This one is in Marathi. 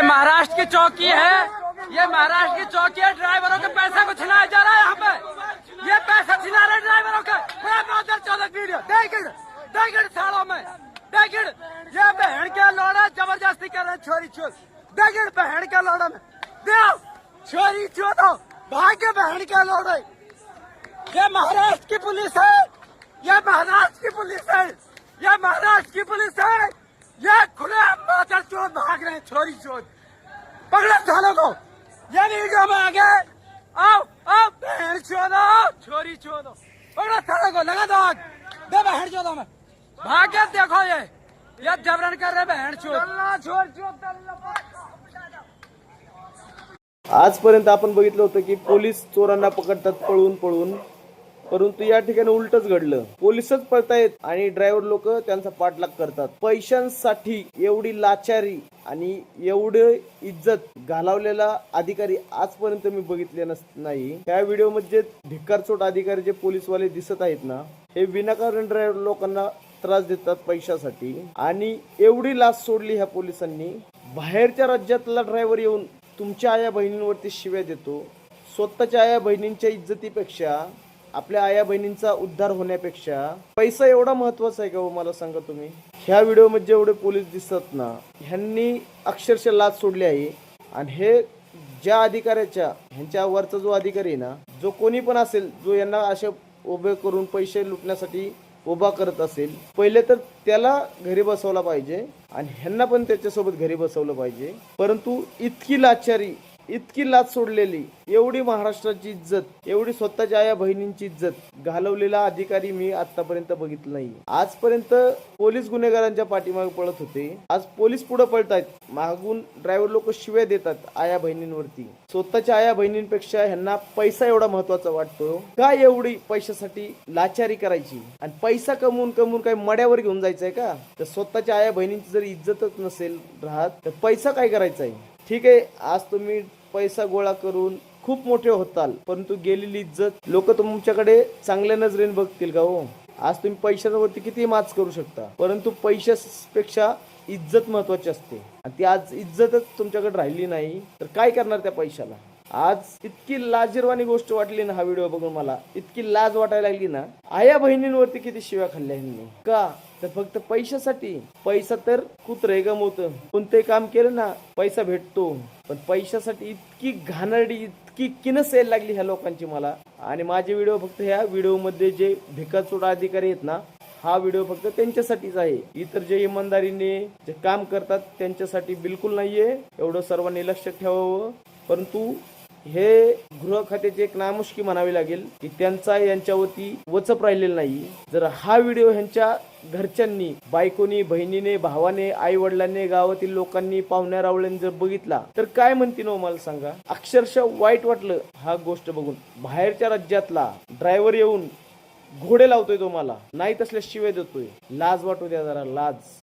महाराष्ट्र की चौकी है, ये महाराष्ट्र की चौकी है। ड्राइवरों के पैसे को छिनाया जा रहा है यहाँ पे। ये पैसा छिना रहे ड्राइवरों के। 14 वीडियो देखिए सालों में देखिए। ये बहन के लौड़ा जबरदस्ती कर रहे हैं छोरी चोर। देखिए बहन के लौड़ा में देव छोरी चोर भाग्य बहन के लौड़े। ये महाराष्ट्र की पुलिस है, ये महाराष्ट्र की पुलिस है, ये महाराष्ट्र की पुलिस है। ये खुले मादर चोर भाग रहे हैं छोरी चोर। पकड़ो सालों को। ये वीडियो में आगे आओ आओ बहन चोदो छोरी चोदो। पकड़ो सालों को, लगा दो आग दे बहन चोदो में। भाग के देखो ये जबरन कर रहे बहन चोर। आजपर्यंत आपण बघितलं होतं की पोलीस चोरांना पकडतात पळून पळून, परंतु या ठिकाणी उलटच घडलं। पोलीसच पळतायत आणि ड्रायव्हर लोक त्यांचा पाठलाग करतात। पैशांसाठी एवढी लाचारी आणि एवढे इज्जत घालवलेला अधिकारी आजपर्यंत मी बघितले नाही। त्या व्हिडिओ मध्ये भिकारचोट अधिकारी जे पोलीसवाले दिसत आहेत ना, हे विनाकारण ड्रायव्हर लोकांना त्रास देतात पैशासाठी। आणि एवढी लाच सोडली ह्या पोलिसांनी। बाहेरच्या राज्यातला ड्रायव्हर येऊन तुमच्या आया बहिणींवरती शिव्या देतो। स्वतःच्या आया बहिणींच्या इज्जतीपेक्षा, आपल्या आया बहिणींचा उद्धार होण्यापेक्षा पैसा एवढा महत्वाचा आहे का हो, मला सांगा तुम्ही। ह्या व्हिडिओ मध्ये जेवढे पोलीस दिसतात ना, ह्यांनी अक्षरशः लाच सोडली आहे। आणि हे ज्या अधिकाऱ्याच्या, ह्यांच्या वरचा जो अधिकारी आहे ना, जो कोणी पण असेल, जो यांना असे उभे करून पैसे लुटण्यासाठी उभा करत असेल, पहिले तर त्याला घरी बसवला पाहिजे आणि ह्यांना पण त्याच्यासोबत घरी बसवलं पाहिजे। परंतु इतकी लाचारी, इतकी लाच सोडलेली, एवढी महाराष्ट्राची इज्जत, एवढी स्वतःच्या आया बहिणींची इज्जत घालवलेला अधिकारी मी आतापर्यंत बघितलं नाही। आजपर्यंत पोलीस गुन्हेगारांच्या पाठीमागे पळत होते, आज पोलीस पुढे पळतायत। मागून ड्रायव्हर लोक शिव्या देतात आया बहिणींवरती। स्वतःच्या आया बहिणींपेक्षा ह्यांना पैसा एवढा महत्वाचा वाटतो का? एवढी पैशासाठी लाचारी करायची आणि पैसा कमवून काय मड्यावर घेऊन जायचंय का? तर स्वतःच्या आया बहिणींची जर इज्जतच नसेल राहत, तर पैसा काय करायचा आहे? ठीक आहे, आज तुम्ही पैसा गोळा करून खूप मोठे होताल, परंतु गेलेली इज्जत लोक तुमच्याकडे चांगल्या नजरेने बघतील का हो? आज तुम्ही पैशावरती किती माच करू शकता, परंतु पैशापेक्षा इज्जत महत्वाची असते। आणि ती आज इज्जतच तुमच्याकडे राहिली नाही तर काय करणार त्या पैशाला? आज इतकी लाजिरवाणी गोष्ट वाटली ना, हा व्हिडिओ बघून मला इतकी लाज वाटायला लागली ना। आया बहिणींवरती किती शिव्या खाल्ल्या ह्यांनी, का तर फक्त पैशासाठी। पैसा तर कुत्रे गमवतं, कोणते काम केलं ना पैसा भेटतो, पण पैशासाठी इतकी घाणेरडी, इतकी किनस यायला लागली ह्या लोकांची मला। आणि माझे व्हिडिओ फक्त ह्या व्हिडिओ मध्ये जे भिकारचोट अधिकारी आहेत ना, हा व्हिडिओ फक्त त्यांच्यासाठीच आहे। इतर जे इमानदारीने जे काम करतात त्यांच्यासाठी बिलकुल नाहीये, एवढं सर्वांनी लक्षात ठेवावं। परंतु हे गृह खात्याची एक नामुष्की म्हणावी लागेल की त्यांचा यांच्यावरती वचप राहिलेला नाही। जर हा व्हिडिओ ह्यांच्या घरच्यांनी, बायकोनी, बहिणीने, भावाने, आई वडिलांनी, गावातील लोकांनी, पाहुण्या रावळ्यांनी जर बघितला तर काय म्हणतील हो, मला सांगा। अक्षरशः वाईट वाटलं हा गोष्ट बघून। बाहेरच्या राज्यातला ड्रायव्हर येऊन घोडे लावतोय तो मला, नाही तसल्या शिव्या देतोय। लाज वाटू द्या जरा, लाज।